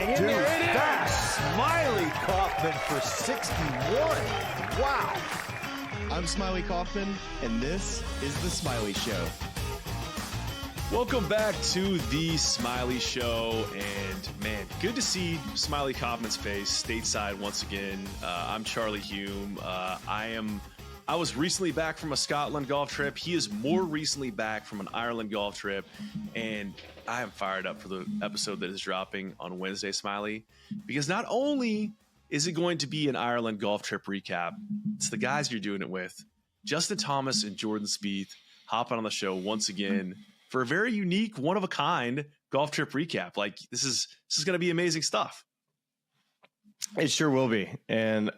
Dude, there it is. that's Smylie Kaufman for 61. Wow. I'm Smylie Kaufman, and this is The Smylie Show. Welcome back to The Smylie Show, and man, good to see Smylie Kaufman's face stateside once again. I'm Charlie Hulme. I was recently back from a Scotland golf trip. He is more recently back from an Ireland golf trip, and I am fired up for the episode that is dropping on Wednesday, Smylie, because not only is it going to be an Ireland golf trip recap, it's the guys you're doing it with, Justin Thomas and Jordan Spieth, hopping on the show once again for a very unique, one-of-a-kind golf trip recap. Like, this is going to be amazing stuff. It sure will be. And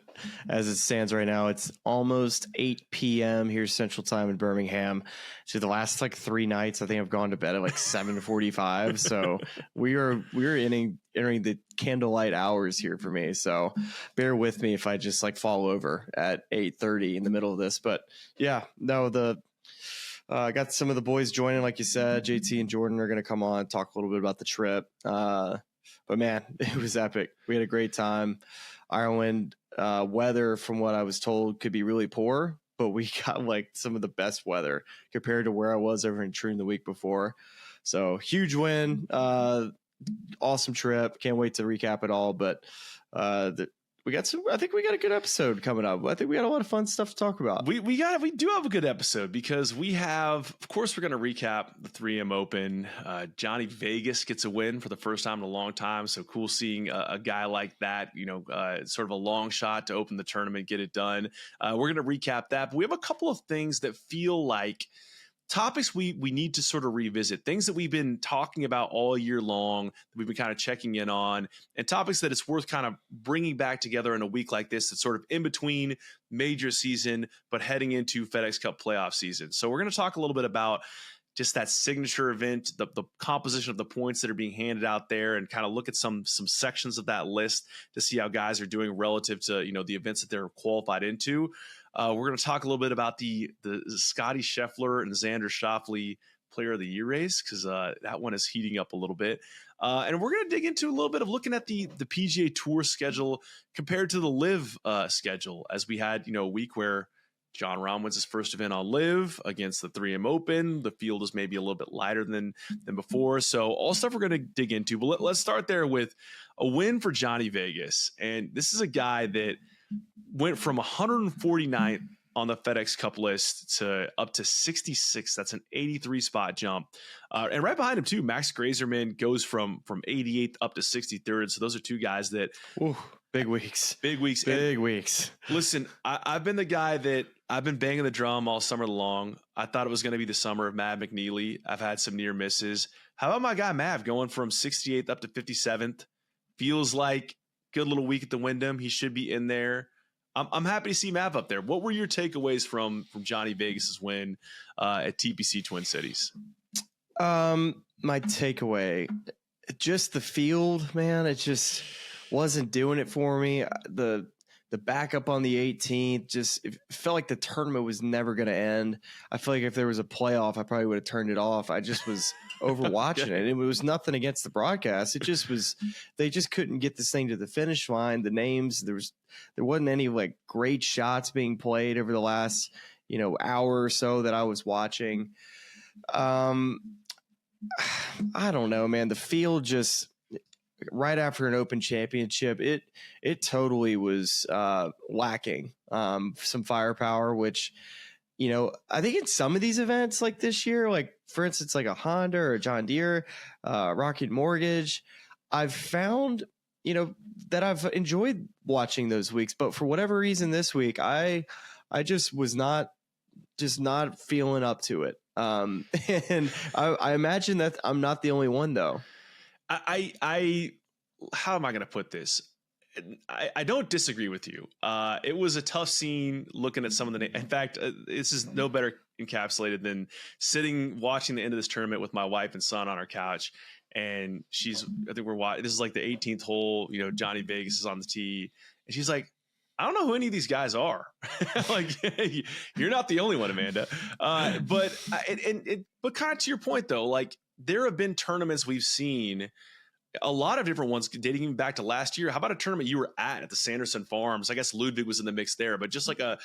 as it stands right now, it's almost 8 p.m. here Central Time in Birmingham. So the last like 3 nights, I think I've gone to bed at like 7:45. So we're entering the candlelight hours here for me. So bear with me if I just like fall over at 8:30 in the middle of this. But yeah, no, I got some of the boys joining, like you said. JT and Jordan are going to come on, talk a little bit about the trip. But man, it was epic. We had a great time. Ireland weather, from what I was told, could be really poor, but we got like some of the best weather compared to where I was over in Troon the week before. So huge win, awesome trip. Can't wait to recap it all. But I think we got a good episode coming up. I think we got a lot of fun stuff to talk about. We do have a good episode because we have, of course, we're going to recap the 3M Open. Johnny Vegas gets a win for the first time in a long time. So cool seeing a guy like that, sort of a long shot to open the tournament, get it done. We're going to recap that, but we have a couple of things that feel like topics we need to sort of revisit, things that we've been talking about all year long, that we've been kind of checking in on, and topics that it's worth kind of bringing back together in a week like this. That's sort of in between major season, but heading into FedEx Cup playoff season. So we're going to talk a little bit about just that signature event, the composition of the points that are being handed out there, and kind of look at some sections of that list to see how guys are doing relative to, the events that they're qualified into. We're going to talk a little bit about the Scottie Scheffler and Xander Schauffele Player of the Year race, because that one is heating up a little bit. And we're going to dig into a little bit of looking at the PGA Tour schedule compared to the LIV schedule, as we had a week where Jon Rahm wins his first event on LIV against the 3M Open. The field is maybe a little bit lighter than before. So all stuff we're going to dig into. But let's start there with a win for Johnny Vegas. And this is a guy that went from 149th on the FedEx Cup list to up to 66. That's an 83 spot jump. And right behind him too, Max Grazerman goes from 88th up to 63rd. So those are two guys that big weeks. Listen, I've been the guy that I've been banging the drum all summer long. I thought it was going to be the summer of Mav McNeely. I've had some near misses. How about my guy Mav going from 68th up to 57th? Feels like good little week at the Wyndham. He should be in there. I'm happy to see Mav up there. What were your takeaways from Johnny Vegas's win at TPC Twin Cities? My takeaway, just the field, man. It just wasn't doing it for me. The backup on the 18th, it felt like the tournament was never going to end. I feel like if there was a playoff, I probably would have turned it off. I just was overwatching it. It was nothing against the broadcast. It just was, they just couldn't get this thing to the finish line. The names, there wasn't any like great shots being played over the last, hour or so that I was watching. I don't know, man. The field just, right after an Open Championship, it totally was lacking some firepower, which, I think in some of these events like this year, like for instance, like a Honda or a John Deere, Rocket Mortgage, I've found, that I've enjoyed watching those weeks. But for whatever reason this week, I just was not feeling up to it. And I imagine that I'm not the only one though. I how am I going to put this? I don't disagree with you. It was a tough scene looking at some of the. In fact, this is no better encapsulated than sitting watching the end of this tournament with my wife and son on our couch, and I think we're watching. This is like the 18th hole. Johnny Vegas is on the tee, and she's like, I don't know who any of these guys are. Like, hey, you're not the only one, Amanda. But kind of to your point though, like there have been tournaments we've seen a lot of different ones dating even back to last year. How about a tournament you were at the Sanderson Farms? I guess Ludwig was in the mix there, but just like a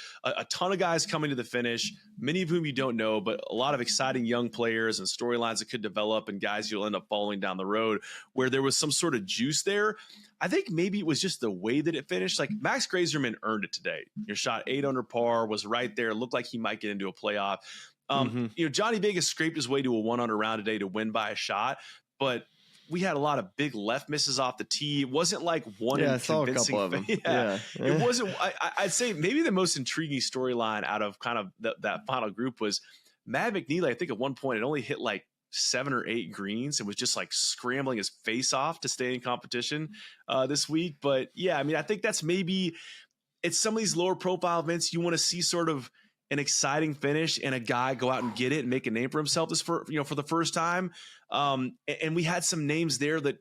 ton of guys coming to the finish, many of whom you don't know, but a lot of exciting young players and storylines that could develop and guys you'll end up following down the road where there was some sort of juice there. I think maybe it was just the way that it finished. Like Max Grazerman earned it today. Your shot 8 under par, was right there. Looked like he might get into a playoff. Johnny Vegas scraped his way to a 1 under round today to win by a shot, but we had a lot of big left misses off the tee. It wasn't like one convincing. A couple of them. It wasn't. I'd say maybe the most intriguing storyline out of kind of that final group was Matt McNeely. I think at one point it only hit like 7 or 8 greens and was just like scrambling his face off to stay in competition this week. But yeah, I mean, I think that's maybe it's some of these lower profile events you want to see sort of an exciting finish and a guy go out and get it and make a name for himself for the first time. And we had some names there that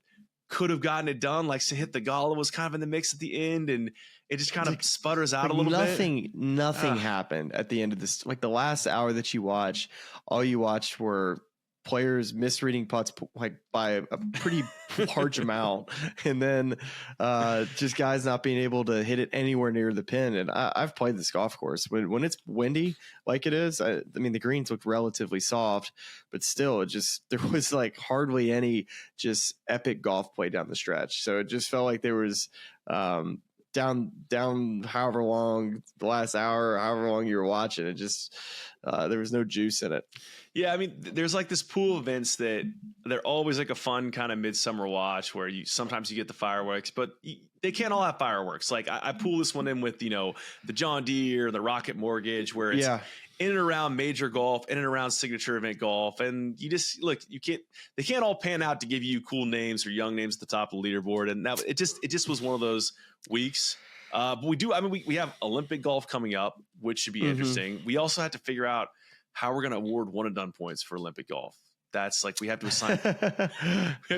could have gotten it done. Like Sahith Theegala was kind of in the mix at the end, and it just kind of sputters out a little bit. Nothing happened at the end of this. Like the last hour that you watch, all you watched were players misreading putts like by a pretty large amount, and then just guys not being able to hit it anywhere near the pin. And I've played this golf course when it's windy like it is. I mean, the greens looked relatively soft, but still, there was like hardly any just epic golf play down the stretch. So it just felt like there was down however long the last hour, however long you were watching, it just there was no juice in it. Yeah, I mean, there's like this pool of events that they're always like a fun kind of midsummer watch where sometimes you get the fireworks, but they can't all have fireworks. Like I pull this one in with, the John Deere, the Rocket Mortgage, where it's in and around major golf, in and around signature event golf. And you just they can't all pan out to give you cool names or young names at the top of the leaderboard. And that it just was one of those weeks. But we have Olympic golf coming up, which should be interesting. We also have to figure out how we're going to award one and done points for Olympic golf. That's like we have to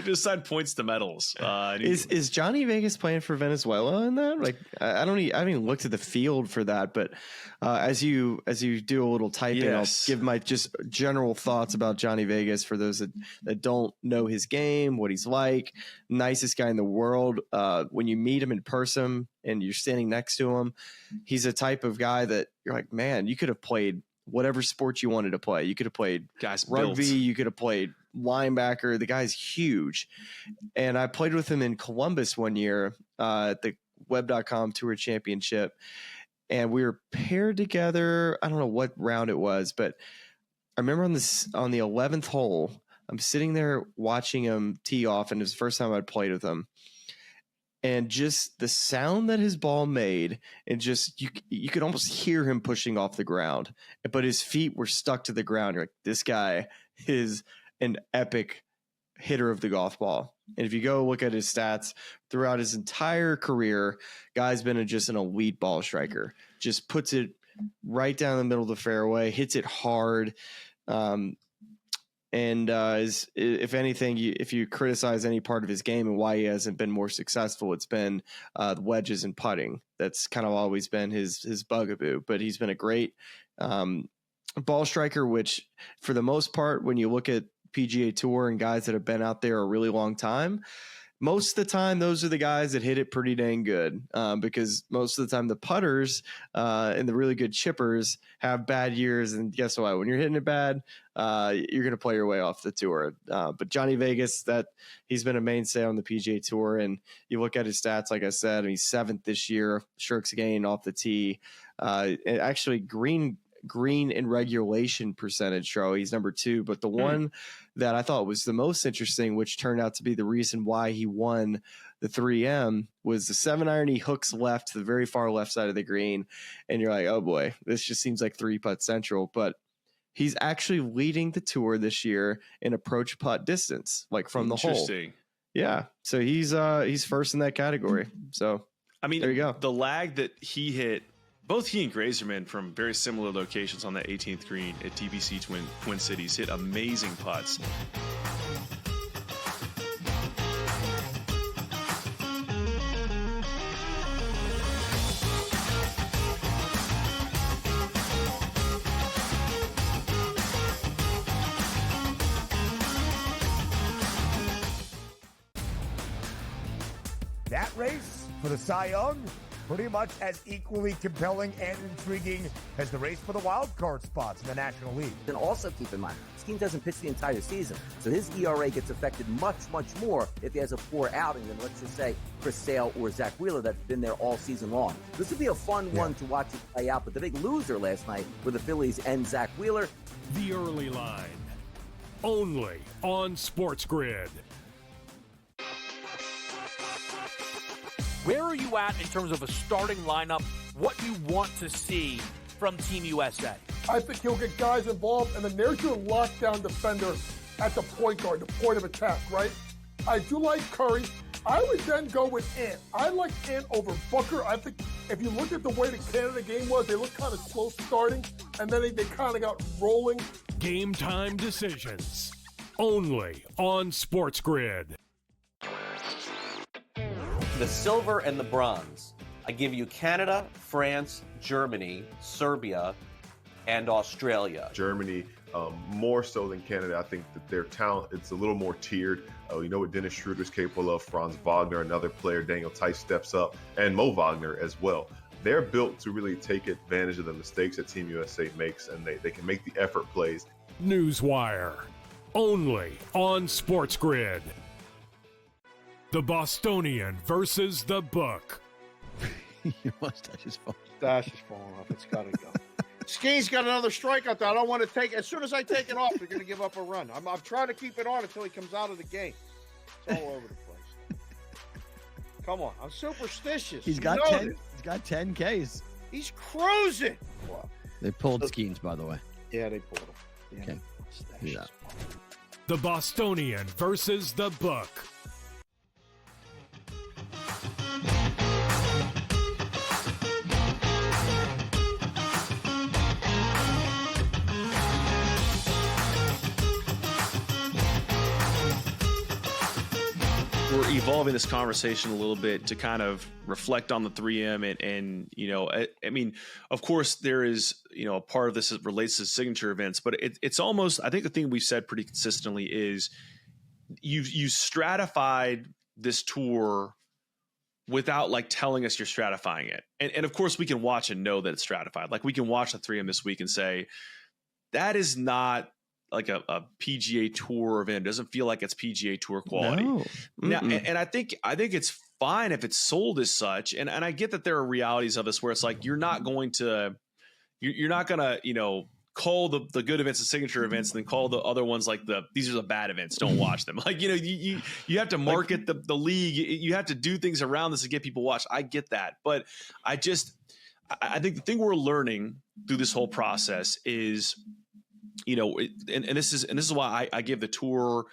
assign points to medals. Is Johnny Vegas playing for Venezuela in that? Like I haven't even looked at the field for that, but as you do a little typing, I'll give my just general thoughts about Johnny Vegas for those that don't know his game, what he's like. Nicest guy in the world. When you meet him in person and you're standing next to him, he's a type of guy that you're like, man, you could have played whatever sport you wanted to play. You could have played rugby. Built. You could have played linebacker. The guy's huge. And I played with him in Columbus one year at the Web.com Tour Championship. And we were paired together. I don't know what round it was, but I remember on the 11th hole, I'm sitting there watching him tee off, and it was the first time I'd played with him. And just the sound that his ball made, and just you could almost hear him pushing off the ground, but his feet were stuck to the ground. You're like, this guy is an epic hitter of the golf ball. And if you go look at his stats throughout his entire career, guy's been just an elite ball striker. Just puts it right down the middle of the fairway, hits it hard. And if anything, if you criticize any part of his game and why he hasn't been more successful, it's been the wedges and putting. That's kind of always been his bugaboo. But he's been a great ball striker, which for the most part, when you look at PGA Tour and guys that have been out there a really long time, most of the time, those are the guys that hit it pretty dang good because most of the time the putters and the really good chippers have bad years. And guess what? When you're hitting it bad, you're going to play your way off the tour. But Johnny Vegas, he's been a mainstay on the PGA Tour. And you look at his stats, like I said, and he's 7th this year, strokes gained off the tee. Actually, green in regulation percentage, Charlie, he's number 2. But the one that I thought was the most interesting, which turned out to be the reason why he won the 3M, was the 7-iron he hooks left to the very far left side of the green. And you're like, oh boy, this just seems like 3-putt central. But he's actually leading the tour this year in approach putt distance, like from the hole. Interesting. Yeah. So he's first in that category. So I mean, there you go. The lag that he hit, both he and Grazerman from very similar locations on that 18th green at TPC Twin Cities, hit amazing putts. that race for the Cy Young, pretty much as equally compelling and intriguing as the race for the wild card spots in the National League. And also keep in mind, this team doesn't pitch the entire season, so his ERA gets affected much, much more if he has a poor outing than, let's just say, Chris Sale or Zach Wheeler that's been there all season long. This would be a fun one to watch it play out, but the big loser last night were the Phillies and Zach Wheeler. The Early Line, only on SportsGrid. Where are you at in terms of a starting lineup, what you want to see from Team USA? I think he'll get guys involved, and then there's your lockdown defender at the point guard, the point of attack, right? I do like Curry. I would then go with Ant. I like Ant over Booker. I think if you look at the way the Canada game was, they looked kind of slow starting, and then they kind of got rolling. Game time decisions, only on SportsGrid. The silver and the bronze. I give you Canada, France, Germany, Serbia, and Australia. Germany, more so than Canada. I think that their talent, it's a little more tiered. You know what Dennis Schroeder's capable of, Franz Wagner, another player, Daniel Tice steps up, and Mo Wagner as well. They're built to really take advantage of the mistakes that Team USA makes, and they can make the effort plays. Newswire, only on SportsGrid. The Bostonian versus the Book. Your mustache is falling. Mustache is falling off. It's got to go. Ski's got another strikeout that I don't want to take. As soon as I take it off, they're going to give up a run. I'm trying to keep it on until he comes out of the game. It's all over the place. Come on. I'm superstitious. He's got 10. He's got 10 Ks. He's cruising. Wow. They pulled Skeens, by the way. Yeah, they pulled him. Yeah. Okay. Yeah. The Bostonian versus the Book. We're evolving this conversation a little bit to kind of reflect on the 3M and you know, I mean, of course there is, you know, a part of this that relates to signature events, but it's almost, I think the thing we've said pretty consistently is you stratified this tour without like telling us you're stratifying it. And of course we can watch and know that it's stratified. Like we can watch the 3M this week and say, that is not like a PGA Tour event. It doesn't feel like it's PGA Tour quality. No. Now, and I think it's fine if it's sold as such. And I get that there are realities of this where it's like you're not gonna, you know, call the good events the signature events and then call the other ones like these are the bad events. Don't watch them. Like, you know, you have to market the league. You have to do things around this to get people watched. I get that. But I think the thing we're learning through this whole process is, you know, and this is why I give the tour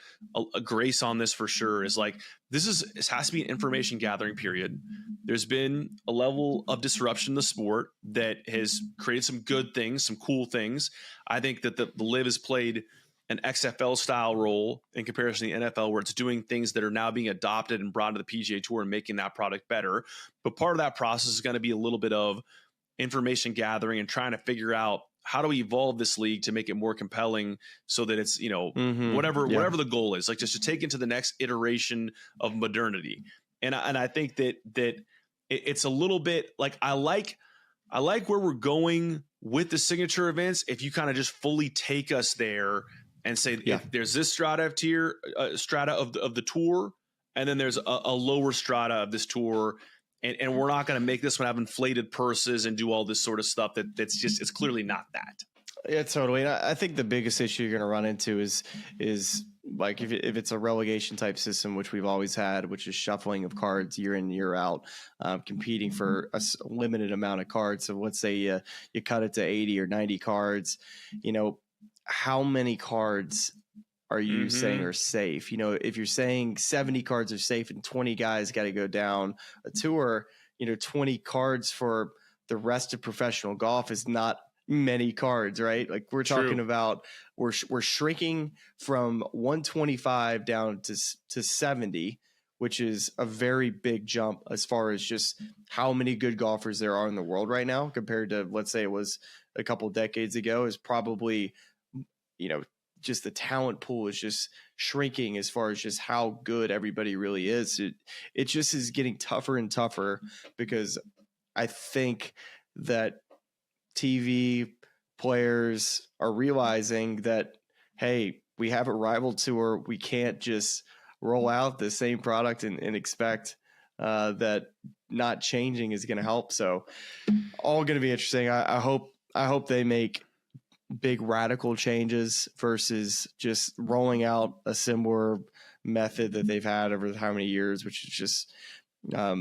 a grace on this for sure, is like, this has to be an information gathering period. There's been a level of disruption in the sport that has created some good things, some cool things. I think that the LIV has played an XFL style role in comparison to the NFL, where it's doing things that are now being adopted and brought to the PGA Tour and making that product better. But part of that process is going to be a little bit of information gathering and trying to figure out, how do we evolve this league to make it more compelling so that it's, you know, whatever the goal is, like just to take it to the next iteration of modernity. And I think that it's a little bit like, I like where we're going with the signature events. If you kind of just fully take us there and say, there's this strata of the tour, and then there's a lower strata of this tour. And we're not going to make this one have inflated purses and do all this sort of stuff it's clearly not that. Yeah, totally. And I think the biggest issue you're going to run into is like if it's a relegation type system, which we've always had, which is shuffling of cards year in, year out, competing for a limited amount of cards. So let's say you cut it to 80 or 90 cards, you know, how many cards are you saying are safe? You know, if you're saying 70 cards are safe and 20 guys got to go down a tour, you know, 20 cards for the rest of professional golf is not many cards, right? Like we're talking about, we're shrinking from 125 down to 70, which is a very big jump as far as just how many good golfers there are in the world right now compared to, let's say it was a couple of decades ago, is probably, you know, just the talent pool is just shrinking as far as just how good everybody really is. It just is getting tougher and tougher because I think that TV players are realizing that, hey, we have a rival tour. We can't just roll out the same product and expect that not changing is going to help. So all going to be interesting. I hope they make big radical changes versus just rolling out a similar method that they've had over how many years, which is just, I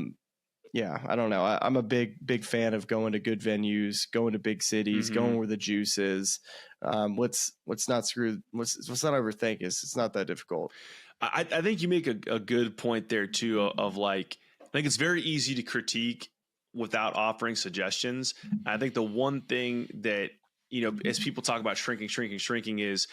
don't know. I'm a big fan of going to good venues, going to big cities, going where the juice is. Let's not overthink this. It's not that difficult. I think you make a good point there too of like, I think it's very easy to critique without offering suggestions. I think the one thing that, as people talk about shrinking is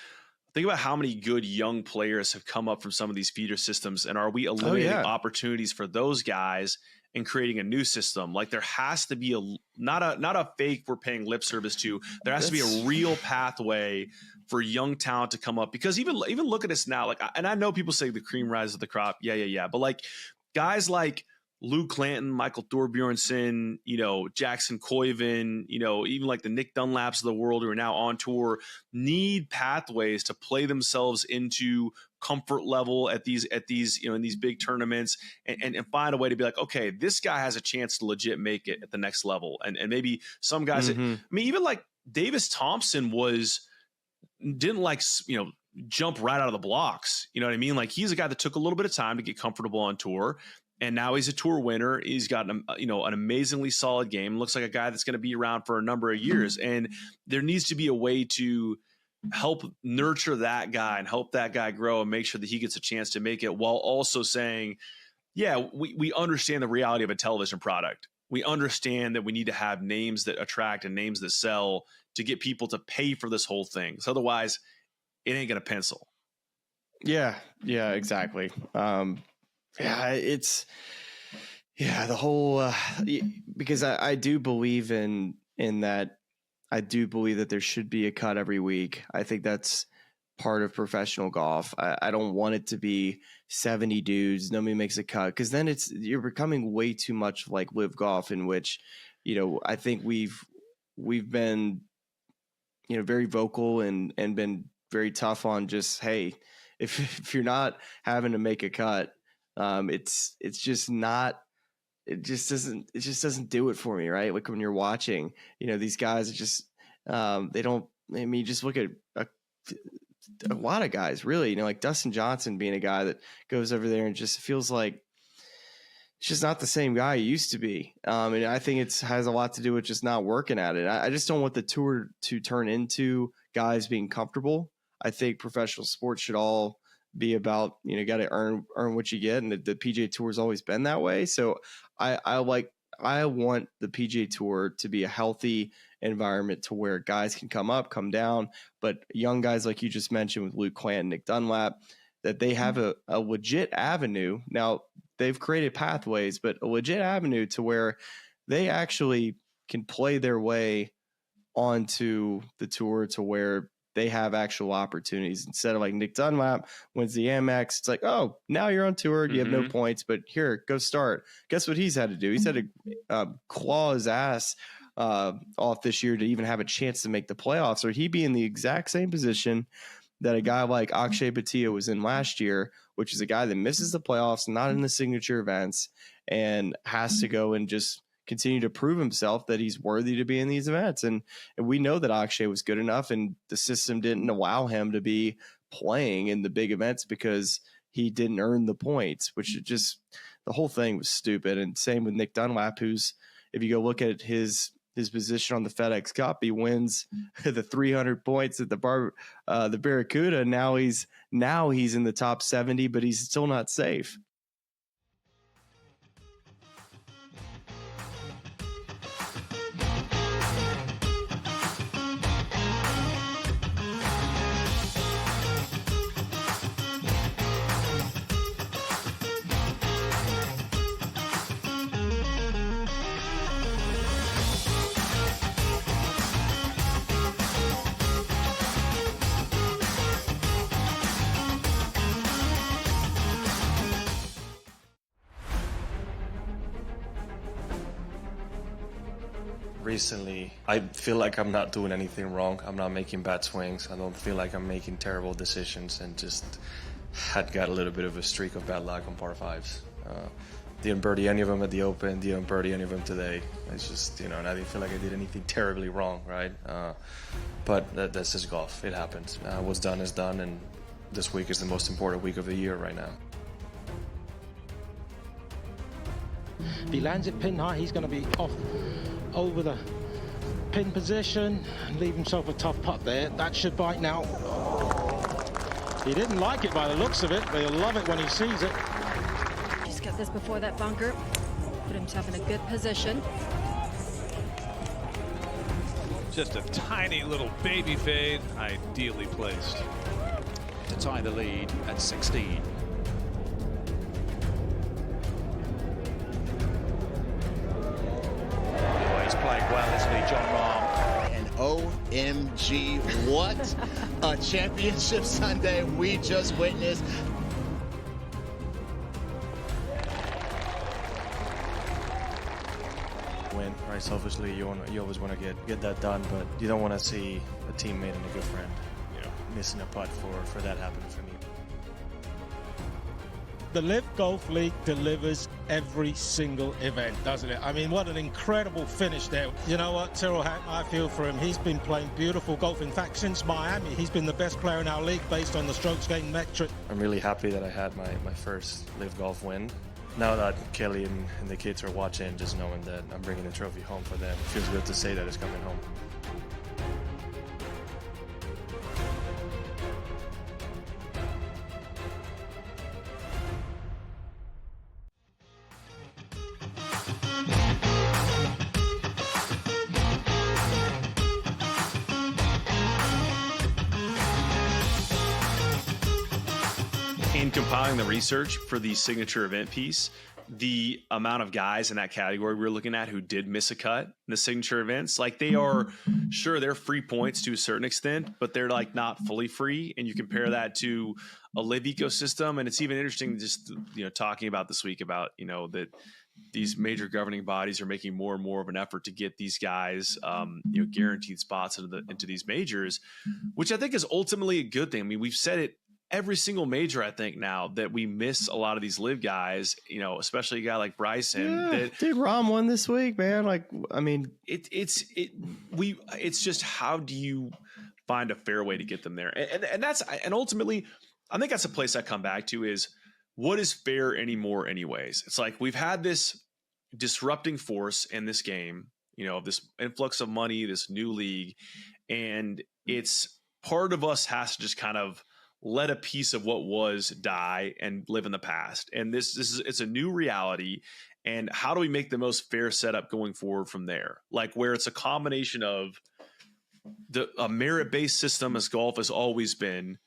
think about how many good young players have come up from some of these feeder systems. And are we eliminating opportunities for those guys and creating a new system? Like there has to be not a fake we're paying lip service to. There has to be a real pathway for young talent to come up, because even look at us now. Like, and I know people say the cream rises to the crop. Yeah. But like guys like Luke Clanton, Michael Thorbjornsen, Jackson Koiven, even like the Nick Dunlaps of the world who are now on tour need pathways to play themselves into comfort level at these, in these big tournaments and find a way to be like, okay, this guy has a chance to legit make it at the next level. And maybe some guys, even like Davis Thompson didn't jump right out of the blocks. You know what I mean? Like he's a guy that took a little bit of time to get comfortable on tour. And now he's a tour winner. He's got an amazingly solid game. Looks like a guy that's going to be around for a number of years. And there needs to be a way to help nurture that guy and help that guy grow and make sure that he gets a chance to make it, while also saying, yeah, we understand the reality of a television product. We understand that we need to have names that attract and names that sell to get people to pay for this whole thing. So otherwise, it ain't going to pencil. Yeah, exactly. The whole because I do believe in that. I do believe that there should be a cut every week. I think that's part of professional golf. I don't want it to be 70 dudes, nobody makes a cut, because then you're becoming way too much like live golf, in which I think we've been very vocal and been very tough on just, hey, if you're not having to make a cut, it's just not, it just doesn't do it for me, right? Like when you're watching, these guys are just, just look at a lot of guys really, like Dustin Johnson being a guy that goes over there and just feels like it's just not the same guy he used to be. And I think it has a lot to do with just not working at it. I just don't want the tour to turn into guys being comfortable. I think professional sports should all be about, got to earn what you get. And the PGA Tour has always been that way. So I want the PGA Tour to be a healthy environment to where guys can come up, come down, but young guys like you just mentioned with Luke Clanton, Nick Dunlap, that they have a legit avenue. Now they've created pathways, but a legit avenue to where they actually can play their way onto the tour to where they have actual opportunities, instead of like Nick Dunlap wins the Amex. It's like, oh, now you're on tour. You have no points, but here, go start. Guess what he's had to do? He's had to claw his ass off this year to even have a chance to make the playoffs, or he'd be in the exact same position that a guy like Akshay Bhatia was in last year, which is a guy that misses the playoffs, not in the signature events, and has to go and just continue to prove himself that he's worthy to be in these events. And we know that Akshay was good enough, and the system didn't allow him to be playing in the big events because he didn't earn the points, which just, the whole thing was stupid. And same with Nick Dunlap, who's, if you go look at his position on the FedEx Cup, he wins the 300 points at the Barracuda. Now he's in the top 70, but he's still not safe. recently, I feel like I'm not doing anything wrong. I'm not making bad swings. I don't feel like I'm making terrible decisions, and just had got a little bit of a streak of bad luck on par fives. Didn't birdie any of them at the Open, didn't birdie any of them today. It's just, and I didn't feel like I did anything terribly wrong, right? But that's just golf. It happens. What's done is done, and this week is the most important week of the year right now. If he lands it pin high, he's going to be off over the pin position and leave himself a tough putt there. That should bite now. He didn't like it by the looks of it, but he'll love it when he sees it. Just get this before that bunker. Put himself in a good position. Just a tiny little baby fade, ideally placed. To tie the lead at 16. He's playing well, isn't he, John Rahm? And OMG, what a championship Sunday we just witnessed. Win, right? Selfishly, you always want to get that done, but you don't want to see a teammate and a good friend, missing a putt for that happening for me. The Live Golf League delivers every single event, doesn't it? I mean, what an incredible finish there. You know what, Tyrrell Hatton, I feel for him. He's been playing beautiful golf. In fact, since Miami, he's been the best player in our league based on the strokes gained metric. I'm really happy that I had my first Live Golf win. Now that Kelly and the kids are watching, just knowing that I'm bringing the trophy home for them, it feels good to say that it's coming home. In compiling the research for the signature event piece, the amount of guys in that category we're looking at who did miss a cut in the signature events, like they are, sure, they're free points to a certain extent, but they're like not fully free. And you compare that to a live ecosystem. And it's even interesting just, talking about this week about, that these major governing bodies are making more and more of an effort to get these guys, guaranteed spots into these majors, which I think is ultimately a good thing. I mean, we've said it every single major, I think now, that we miss a lot of these live guys, especially a guy like Bryson. Yeah, dude, Rahm won this week, man. It's just, how do you find a fair way to get them there? And ultimately, I think that's a place I come back to is, what is fair anymore anyways? It's like, we've had this disrupting force in this game, this influx of money, this new league, and it's part of us has to just kind of let a piece of what was die and live in the past. And it's a new reality. And how do we make the most fair setup going forward from there? Like, where it's a combination of a merit-based system as golf has always been,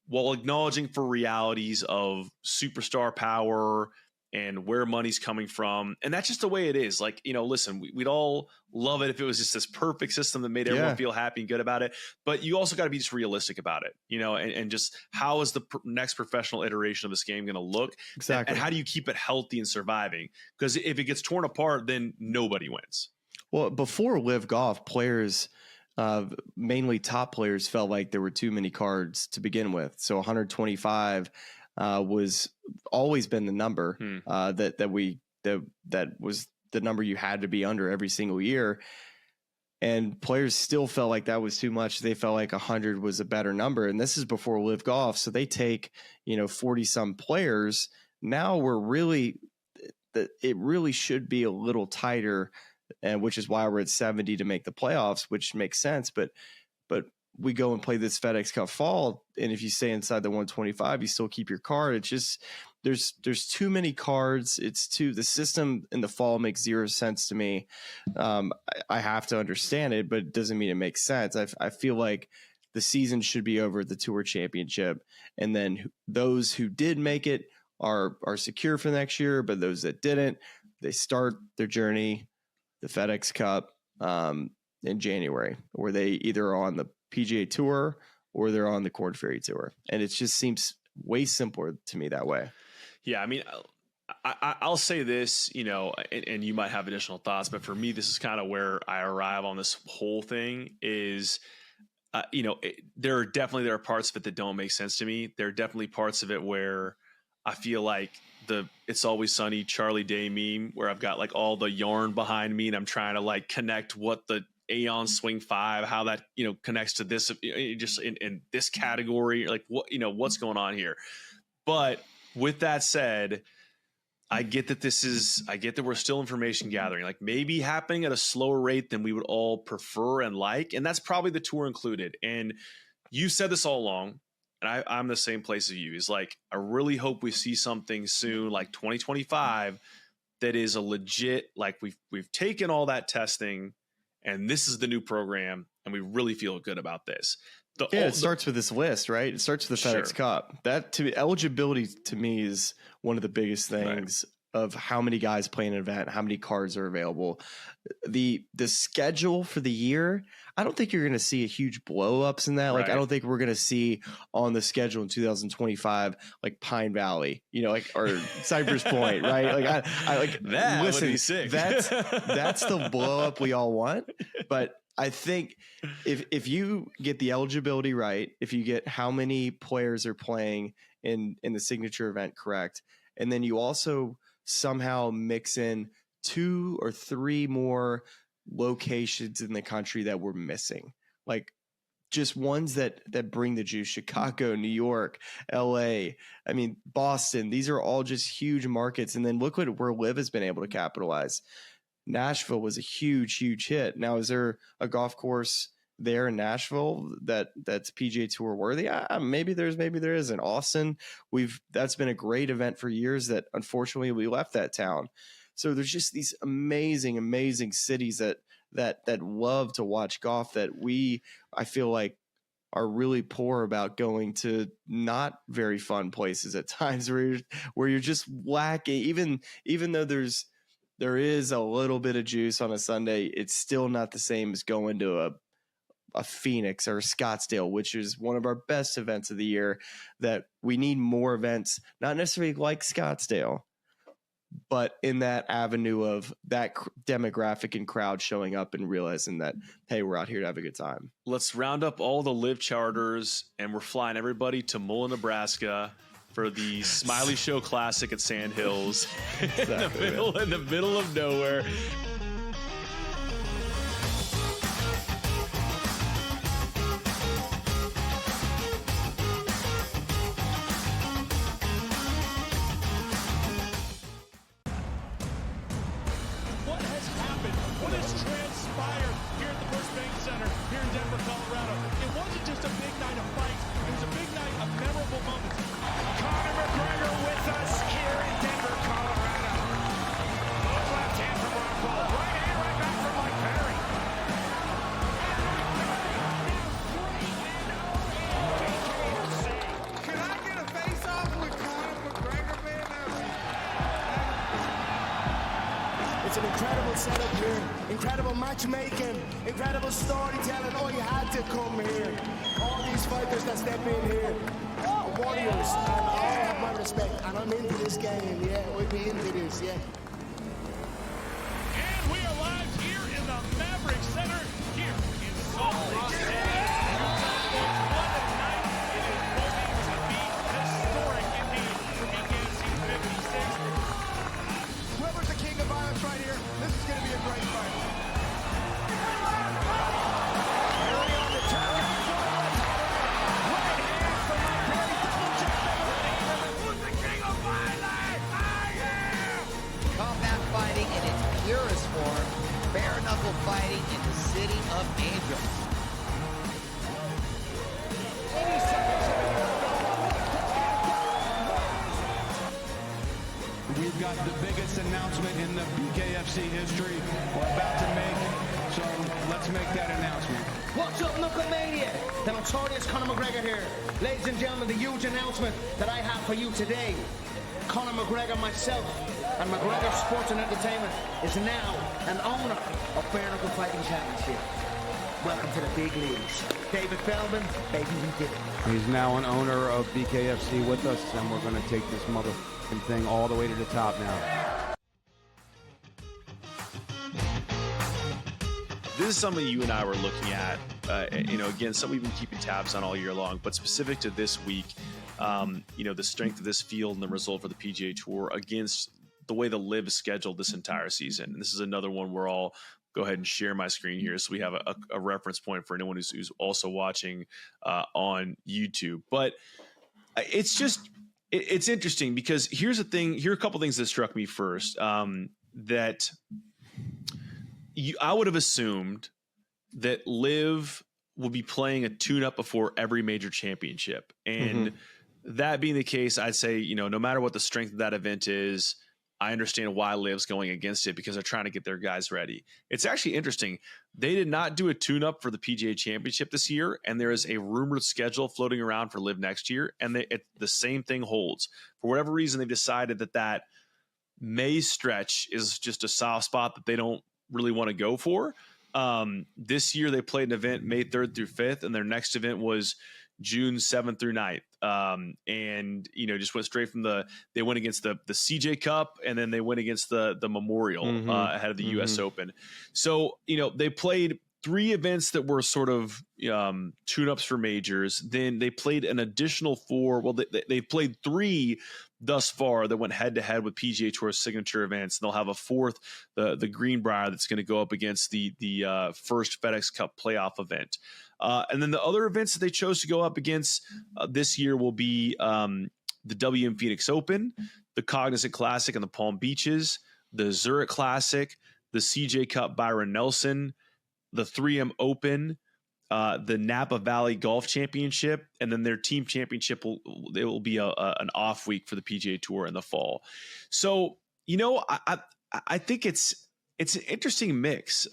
while acknowledging for realities of superstar power and where money's coming from. And that's just the way it is. Like, listen, we'd all love it if it was just this perfect system that made everyone feel happy and good about it. But you also got to be just realistic about it, and just how is the next professional iteration of this game going to look? Exactly. And how do you keep it healthy and surviving? Because if it gets torn apart, then nobody wins. Well, before Live Golf, players, mainly top players, felt like there were too many cards to begin with. So 125 was always been the number that was the number you had to be under every single year. And players still felt like that was too much. They felt like 100 was a better number. And this is before Live Golf. So they take, 40 some players. Now it really should be a little tighter, and which is why we're at 70 to make the playoffs, which makes sense. But we go and play this FedEx Cup fall, and if you stay inside the 125, you still keep your card. It's just there's too many cards. The system in the fall makes zero sense to me. I have to understand it, but it doesn't mean it makes sense. I feel like the season should be over at the Tour Championship, and then those who did make it are secure for next year. But those that didn't, they start their journey, the FedEx Cup, in January, where they either are on the PGA Tour or they're on the Korn Ferry Tour. And it just seems way simpler to me that way. Yeah, I mean, I'll say this, you know, and you might have additional thoughts, but for me, this is kind of where I arrive on this whole thing is, you know, there are parts of it that don't make sense to me. There are definitely parts of it where I feel like the It's Always Sunny Charlie Day meme where I've got like all the yarn behind me and I'm trying to like connect what the Aeon Swing 5, how that, you know, connects to this, just in this category, like what, you know, what's going on here. But with that said, I get that we're still information gathering, like maybe happening at a slower rate than we would all prefer and like, and that's probably the tour included. And you said this all along, and I'm the same place as you. Is like, I really hope we see something soon, like 2025, that is a legit, like we've taken all that testing, and this is the new program, and we really feel good about this. It starts with this list, right? It starts with the FedEx Cup. That eligibility to me is one of the biggest things of how many guys play an event, how many cards are available. The schedule for the year, I don't think you're going to see a huge blow ups in that. Like, I don't think we're going to see on the schedule in 2025, like Pine Valley, you know, like, or Cypress Point, right? Like I like that. Listen, would be sick. that's the blow up we all want. But I think if you get the eligibility right, if you get how many players are playing in the signature event correct, and then you also somehow mix in 2 or 3 more locations in the country that we're missing, like just ones that bring the juice. Chicago, New York, LA, I mean, Boston, these are all just huge markets. And then look where Liv has been able to capitalize. Nashville was a huge hit. Now, is there a golf course there in Nashville that's PGA Tour worthy? Maybe there isn't. Austin, that's been a great event for years that unfortunately we left that town. So there's just these amazing cities that love to watch golf that I feel like are really poor about going to not very fun places at times where you're just lacking. Even though there is a little bit of juice on a Sunday, it's still not the same as going to a Phoenix or a Scottsdale, which is one of our best events of the year. That we need more events, not necessarily like Scottsdale, but in that avenue of that demographic and crowd showing up and realizing that, hey, we're out here to have a good time. Let's round up all the live charters, and we're flying everybody to Mullen, Nebraska, for the Smylie Show Classic at Sand Hills, Exactly, in the middle of nowhere. What has happened? What has transpired here at the First Bank Center here in Denver, Colorado? It wasn't just a big night of fights. It was a big night of memorable moments. Conor McGregor with us here in Denver, Colorado. Left hand from Ron Paul. Right hand, right back from Mike Perry. Can I get a face-off with Conor McGregor, man? It's an incredible setup here, incredible matchmaking, incredible storytelling. Oh, you had to come here. All these fighters that step in here, warriors, and all have my respect. And I'm into this game, yeah. We'll be into this, yeah. And we are live here in the Maverick Center here in Salt Lake City. What a night it is going to be. Historic indeed for BKFC 56. Whoever's the king of violence right here, this is going to be a great fight. Early on the turn. Right hand from Mike Perry, double jab. Who's the king of violence? I am! Combat fighting in its purest form, bare knuckle fighting in the city of angels. We've got the biggest announcement in the BKFC history we're about to make, so let's make that announcement. What's up, Knucklemania? The notorious Conor McGregor here. Ladies and gentlemen, the huge announcement that I have for you today. Conor McGregor, myself, and McGregor Sports and Entertainment is now an owner of Bare Knuckle Fighting Championship. Welcome to the big leagues. David Feldman, baby, we did it. He's now an owner of BKFC with us, and we're going to take this motherfucking thing all the way to the top now. This is something you and I were looking at, again, something we've been keeping tabs on all year long, but specific to this week, the strength of this field and the result for the PGA Tour against the way the LIV is scheduled this entire season. And this is another one where I'll go ahead and share my screen here so we have a reference point for anyone who's also watching on YouTube. But it's interesting because here's the thing. Here are a couple things that struck me first, that I would have assumed that LIV would be playing a tune-up before every major championship. And that being the case, I'd say, no matter what the strength of that event is, I understand why LIV's going against it because they're trying to get their guys ready. It's actually interesting. They did not do a tune-up for the PGA Championship this year, and there is a rumored schedule floating around for LIV next year, and the same thing holds. For whatever reason, they've decided that May stretch is just a soft spot that they don't really want to go for. This year, they played an event May 3rd through 5th, and their next event was June 7th through 9th. And just went straight from they went against the CJ Cup, and then they went against the Memorial ahead of the US Open. So, they played 3 events that were sort of tune-ups for majors. Then they played an additional 4. Well, they played 3 thus far that went head-to-head with PGA Tour signature events. And they'll have a 4th, the Greenbrier, that's going to go up against the first FedEx Cup playoff event. And then the other events that they chose to go up against this year will be the WM Phoenix Open, the Cognizant Classic in the Palm Beaches, the Zurich Classic, the CJ Cup Byron Nelson, the 3M Open, the Napa Valley Golf Championship, and then their team championship will be an off week for the PGA Tour in the fall. So, I think it's an interesting mix.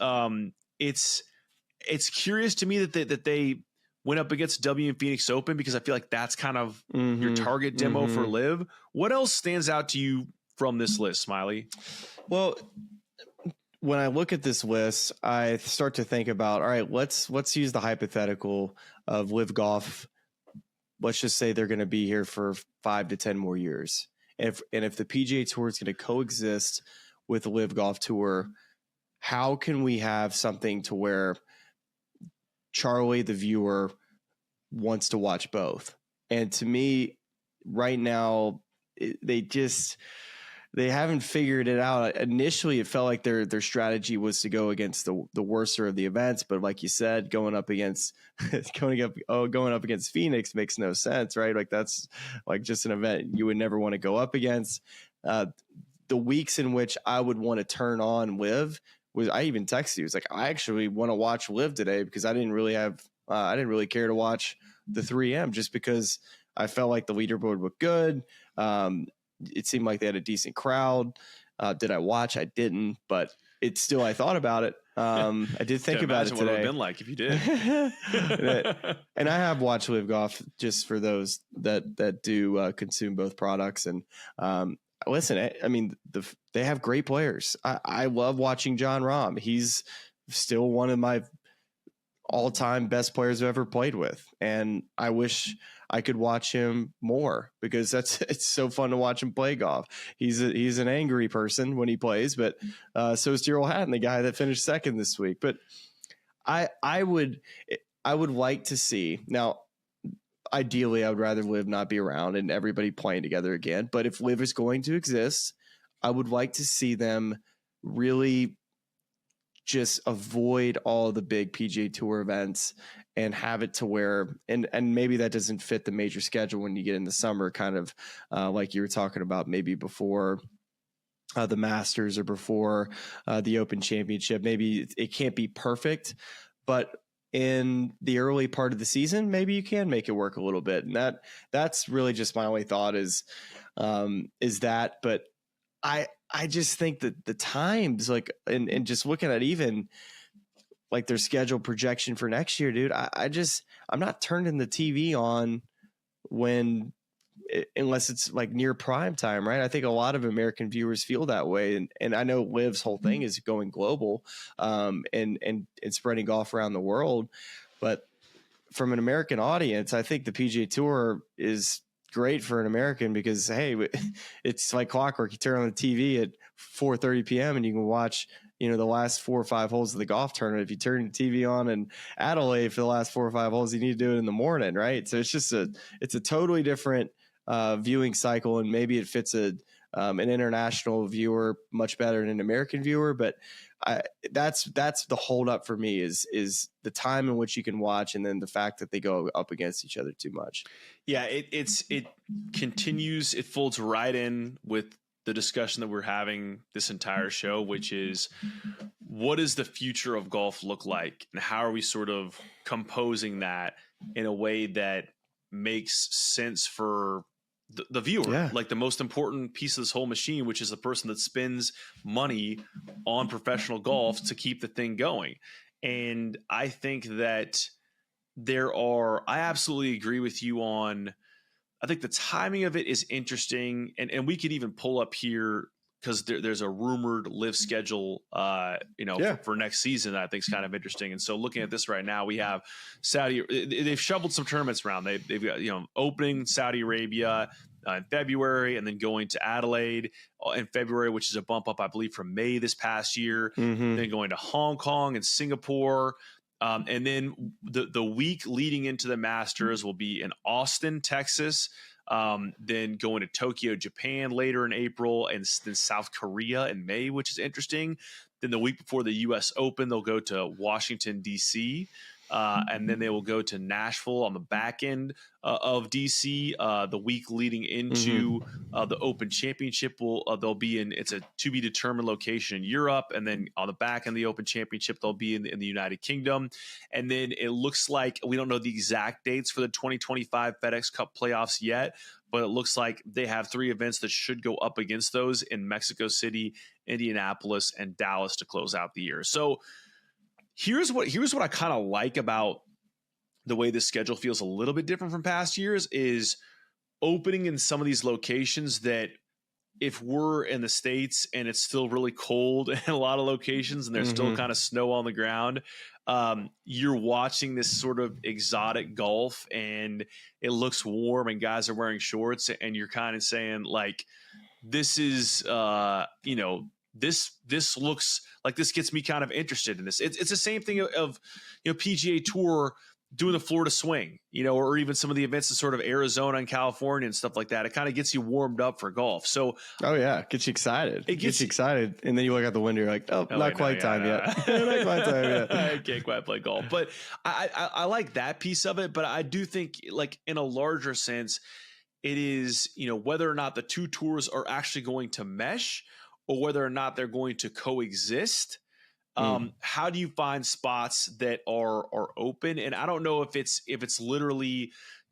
It's curious to me that they went up against WM Phoenix Open because I feel like that's kind of your target demo for LIV. What else stands out to you from this list, Smylie? Well, when I look at this list, I start to think about, all right, let's use the hypothetical of LIV Golf. Let's just say they're going to be here for 5 to 10 more years. And if the PGA Tour is going to coexist with the LIV Golf Tour, how can we have something to where Charlie, the viewer, wants to watch both? And to me, right now, they haven't figured it out. Initially, it felt like their strategy was to go against the worser of the events, but like you said, going up against Phoenix makes no sense, right? Like that's like just an event you would never want to go up against. The weeks in which I would want to turn on LIV was, I even texted you. It's like, I actually want to watch LIV today because I didn't really care to watch the 3M just because I felt like the leaderboard looked good. It seemed like they had a decent crowd. Did I watch? I didn't, but it's still, I thought about it. I did think about it today. What it would have been like if you did. And I have watched LIV Golf just for those that do consume both products. And listen, I mean, they have great players. I love watching Jon Rahm. He's still one of my all-time best players I've ever played with. And I wish I could watch him more because it's so fun to watch him play golf. He's an angry person when he plays, but so is Tyrrell Hatton, the guy that finished second this week. But I would like to see, now ideally I would rather LIV not be around and everybody playing together again. But if LIV is going to exist, I would like to see them really just avoid all the big PGA Tour events and have it to where, and maybe that doesn't fit the major schedule when you get in the summer, kind of like you were talking about, maybe before the Masters or before the Open Championship. Maybe it can't be perfect, but in the early part of the season, maybe you can make it work a little bit. And that's really just my only thought is that, but I just think that the times, like, and just looking at even like their schedule projection for next year, dude, I'm not turning the TV on when unless it's like near prime time, right? I think a lot of American viewers feel that way. And I know Liv's whole thing is going global and spreading golf around the world. But from an American audience, I think the PGA Tour is great for an American because, hey, it's like clockwork. You turn on the TV at 4:30 p.m. and you can watch, the last 4 or 5 holes of the golf tournament. If you turn the TV on in Adelaide for the last 4 or 5 holes, you need to do it in the morning, right? So it's a totally different viewing cycle, and maybe it fits an international viewer much better than an American viewer. But that's the holdup for me is the time in which you can watch, and then the fact that they go up against each other too much. Yeah, it continues. It folds right in with the discussion that we're having this entire show, which is what does the future of golf look like, and how are we sort of composing that in a way that makes sense for the viewer, like the most important piece of this whole machine, which is the person that spends money on professional golf to keep the thing going. And I think that I absolutely agree with you on, I think the timing of it is interesting. And we could even pull up here because there's a rumored live schedule, for next season that I think is kind of interesting. And so looking at this right now, we have Saudi. They've shoveled some tournaments around. They've got opening Saudi Arabia in February, and then going to Adelaide in February, which is a bump up, I believe, from May this past year. Then going to Hong Kong and Singapore. And then the week leading into the Masters will be in Austin, Texas. Then going to Tokyo, Japan later in April, and then South Korea in May, which is interesting. Then the week before the U.S. Open, they'll go to Washington, D.C., and then they will go to Nashville on the back end of D.C. The week leading into the Open Championship they'll be in. It's a to be determined location in Europe, and then on the back end of the Open Championship they'll be in the United Kingdom. And then it looks like we don't know the exact dates for the 2025 FedEx Cup playoffs yet, but it looks like they have 3 events that should go up against those in Mexico City, Indianapolis, and Dallas to close out the year. So here's what I kind of like about the way this schedule feels a little bit different from past years is opening in some of these locations that if we're in the States and it's still really cold in a lot of locations and there's still kind of snow on the ground, you're watching this sort of exotic golf and it looks warm and guys are wearing shorts and you're kind of saying like, this is, this looks like this gets me kind of interested in this. It's the same thing of PGA Tour doing the Florida Swing, or even some of the events in sort of Arizona and California and stuff like that. It kind of gets you warmed up for golf. So, gets you excited. It gets you excited, and then you look out the window, you're like, not quite time yet. Not quite time yet. I can't quite play golf, but I like that piece of it. But I do think, like in a larger sense, it is whether or not the two tours are actually going to mesh, or whether or not they're going to coexist. How do you find spots that are open? And I don't know if it's literally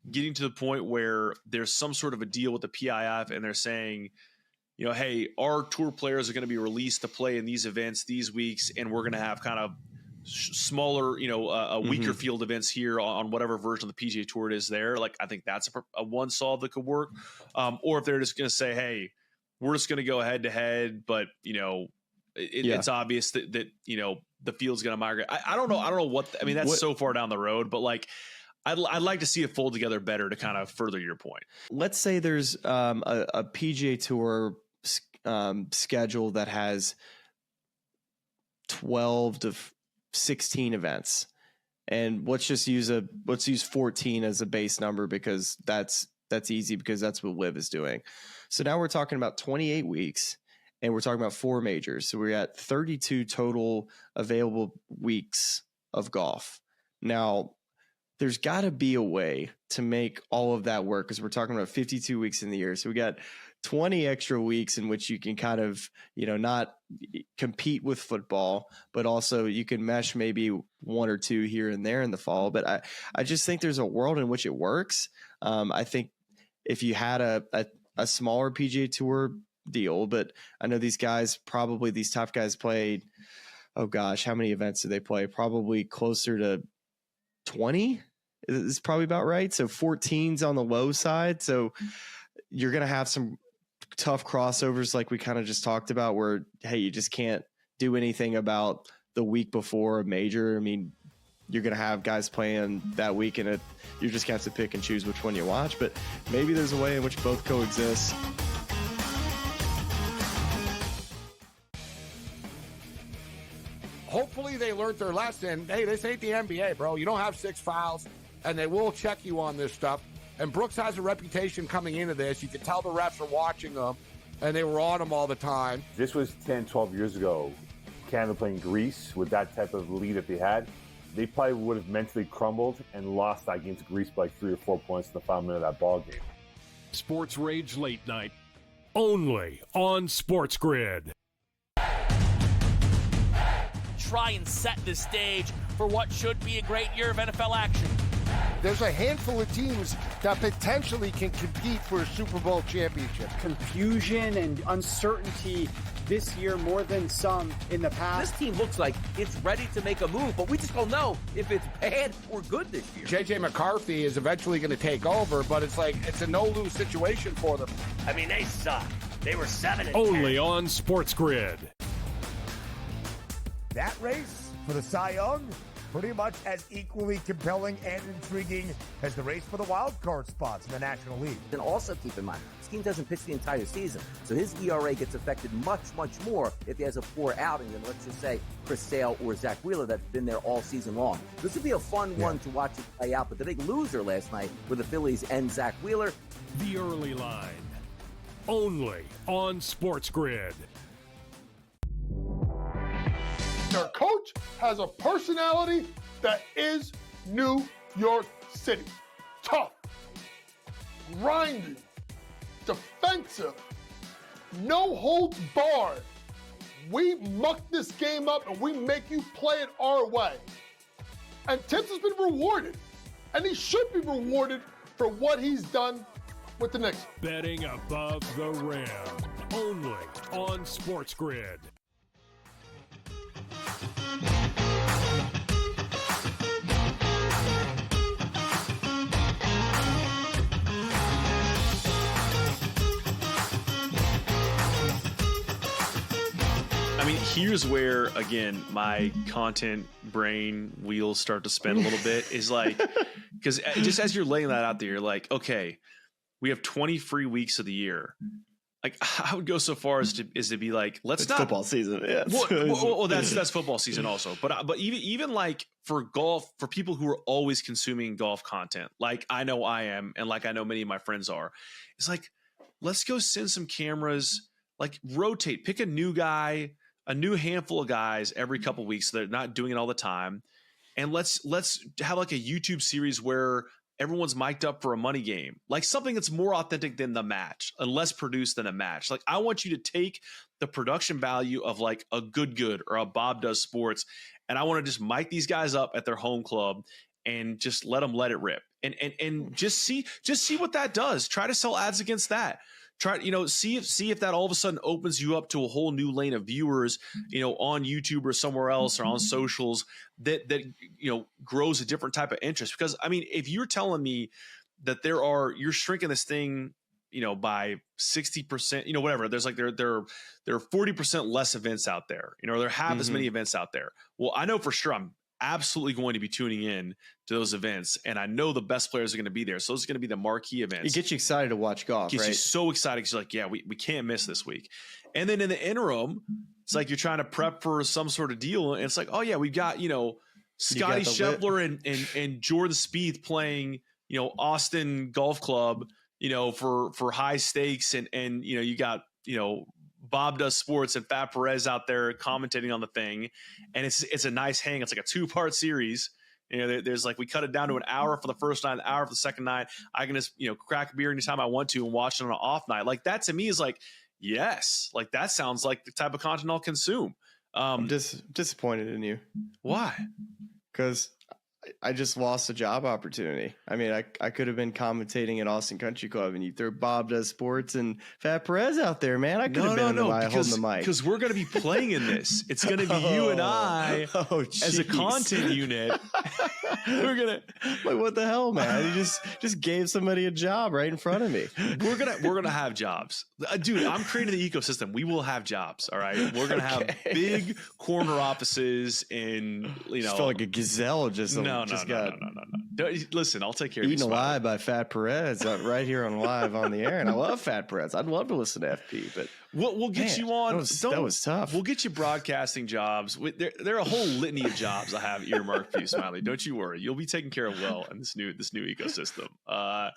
getting to the point where there's some sort of a deal with the PIF and they're saying, hey, our tour players are going to be released to play in these events these weeks, and we're going to have kind of smaller, a weaker field events here on whatever version of the PGA Tour it is there. Like, I think that's a one solve that could work. Or if they're just going to say, hey, we're just going to go head to head, but it's obvious that the field's going to migrate. I don't know what that's so far down the road, but like I'd like to see it fold together better to kind of further your point. Let's say there's a PGA Tour schedule that has 12 to 16 events, and let's use 14 as a base number because that's easy because that's what LIV is doing. So now we're talking about 28 weeks. And we're talking about 4 majors. So we're at 32 total available weeks of golf. Now, there's got to be a way to make all of that work because we're talking about 52 weeks in the year. So we got 20 extra weeks in which you can kind of, not compete with football, but also you can mesh maybe 1 or 2 here and there in the fall. But I just think there's a world in which it works. I think if you had a smaller PGA Tour deal, but I know these top guys played, how many events did they play? Probably closer to 20 is probably about right. So 14's on the low side. So you're going to have some tough crossovers like we kind of just talked about where, hey, you just can't do anything about the week before a major. I mean, you're going to have guys playing that week, and you're just going to have to pick and choose which one you watch. But maybe there's a way in which both coexist. Hopefully they learned their lesson. Hey, this ain't the NBA, bro. You don't have 6 fouls, and they will check you on this stuff. And Brooks has a reputation coming into this. You can tell the refs are watching them, and they were on him all the time. This was 10, 12 years ago. Canada playing Greece with that type of lead that they had. They probably would have mentally crumbled and lost that game to Greece by like 3 or 4 points in the final minute of that ball game. Sports Rage Late Night, only on SportsGrid. Try and set the stage for what should be a great year of NFL action. There's a handful of teams that potentially can compete for a Super Bowl championship. Confusion and uncertainty this year more than some in the past. This team looks like it's ready to make a move, but we just don't know if it's bad or good this year. J.J. McCarthy is eventually going to take over, but it's a no-lose situation for them. I mean, they suck. They were 7-10. Only on SportsGrid. That race for the Cy Young, pretty much as equally compelling and intriguing as the race for the wild card spots in the National League. And also keep in mind, this team doesn't pitch the entire season, so his ERA gets affected much, much more if he has a poor outing than, let's just say, Chris Sale or Zach Wheeler that's been there all season long. This would be a fun one to watch it play out, but the big loser last night were the Phillies and Zach Wheeler. The early line, only on SportsGrid. Their coach has a personality that is New York City. Tough, grinding, defensive, no holds barred. We muck this game up and we make you play it our way. And Tibbs has been rewarded, and he should be rewarded for what he's done with the Knicks. Betting above the rim, only on SportsGrid. I mean, here's where, again, my content brain wheels start to spin a little bit, is like, because just as you're laying that out there, you're like, okay, we have 20 free weeks of the year. Like, I would go so far as to be like, it's not football season. Yeah. Well, that's football season also. But even like for golf, for people who are always consuming golf content, like I know I am, and like I know many of my friends are, it's like, let's go send some cameras, like rotate, pick a new guy, a new handful of guys every couple of weeks so they're not doing it all the time. And let's have like a YouTube series where everyone's mic'd up for a money game, like something that's more authentic than the match and less produced than a match. Like, I want you to take the production value of like a Good or a Bob Does Sports, and I want to just mic these guys up at their home club and just let it rip and just see what that does. Try to sell ads against that. Try, see if that all of a sudden opens you up to a whole new lane of viewers, on YouTube or somewhere else or on socials that grows a different type of interest. Because I mean, if you're telling me that you're shrinking this thing, by 60%, whatever, there's like there are 40% less events out there, or there have as many events out there. Well, I know for sure I'm absolutely going to be tuning in to those events, and I know the best players are going to be there. So those are going to be the marquee events. It gets you excited to watch golf, Gets you so excited because you're like, yeah, we can't miss this week. And then in the interim, it's like you're trying to prep for some sort of deal, and it's like, oh yeah, we've got Scottie Scheffler and Jordan Spieth playing Austin Golf Club for high stakes, and you got Bob Does Sports and Fat Perez out there commentating on the thing, and it's a nice hang. It's like a 2-part series. There's like, we cut it down to an hour for the first night, an hour for the second night. I can just crack a beer anytime I want to and watch it on an off night. Like, that to me is like, yes, like that sounds like the type of content I'll consume. I'm disappointed in you. Why? Because I just lost a job opportunity. I mean, I could have been commentating at Austin Country Club, and you throw Bob Does Sports and Fat Perez out there, man. I could have been holding the mic. Because we're going to be playing in this. It's going to be you and I as a content unit. like, what the hell, man? He just gave somebody a job right in front of me. We're gonna have jobs, dude. I'm creating the ecosystem. We will have jobs. All right, we're gonna have big corner offices in Just felt like a gazelle. No. Listen, I'll take care of you. Eaten Alive by Fat Perez right here on live on the air, and I love Fat Perez. I'd love to listen to FP, but we'll get you on. That was tough. We'll get you broadcasting jobs. There are a whole litany of jobs I have earmarked for you, Smylie. Don't you worry. You'll be taken care of well in this new ecosystem. I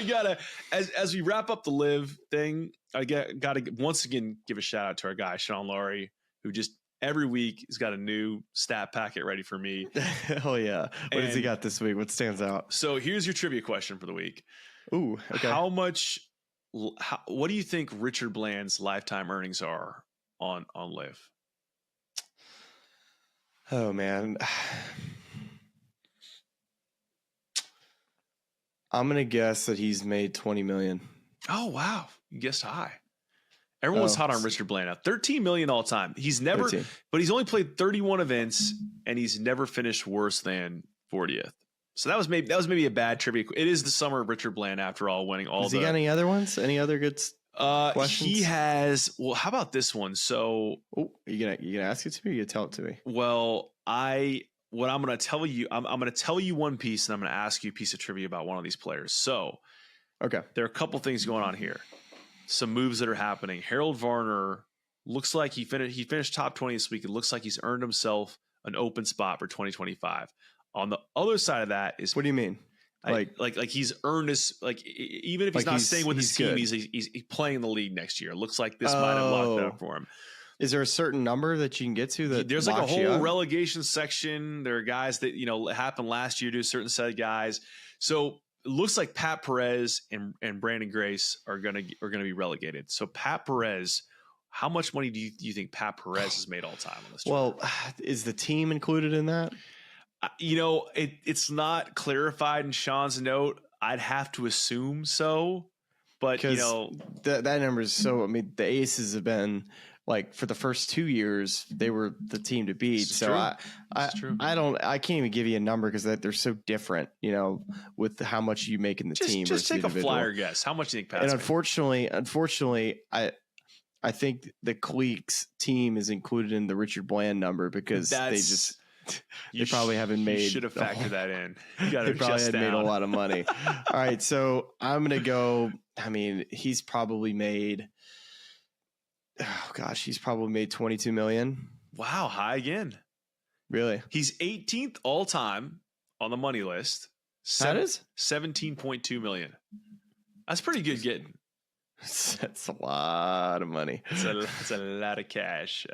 gotta as we wrap up the live thing, I gotta once again give a shout out to our guy Sean Laurie, who just every week has got a new stat packet ready for me. Hell yeah! What has he got this week? What stands out? So here's your trivia question for the week. Ooh, okay. What do you think Richard Bland's lifetime earnings are on live? Oh man, I'm gonna guess that he's made $20 million. Oh wow, you guessed high. Everyone's hot on Richard Bland now. 13 million all time. He's never, 13. But he's only played 31 events and he's never finished worse than 40th. So that was maybe a bad trivia. It is the summer of Richard Bland after all, winning all. Has he got any other ones? Any other good questions? He has. Well, how about this one? So, you gonna ask it to me? Or you gonna tell it to me? Well, what I'm gonna tell you, I'm gonna tell you one piece, and I'm gonna ask you a piece of trivia about one of these players. So, okay, there are a couple things going on here. Some moves that are happening. Harold Varner looks like he finished top 20 this week. It looks like he's earned himself an open spot for 2025. On the other side of that is, what do you mean? Like he's earned his, even if he's not staying with his team, he's playing the league next year. It looks like this might have locked up for him. Is there a certain number that you can get to that there's like a whole relegation section? There are guys that happened last year to a certain set of guys. So it looks like Pat Perez and Brandon Grace are gonna be relegated. So Pat Perez, how much money do you think Pat Perez has made all time on this tournament? Well, is the team included in that? It's not clarified in Sean's note. I'd have to assume so, but that number is so. I mean, the Aces have been like for the first 2 years they were the team to beat. So I can't even give you a number because they're so different. With how much you make in the team. Just take a flyer guess. How much do you think Pat's And unfortunately, I think the Cleeks team is included in the Richard Bland number because they probably haven't made. You should have factored that in. They probably had made a lot of money. All right, so I'm gonna go. I mean, he's probably made. Oh gosh, he's probably made 22 million. Wow, high again. Really? He's 18th all time on the money list. That is 17.2 million. That's pretty good getting. That's a lot of money. It's a lot of cash.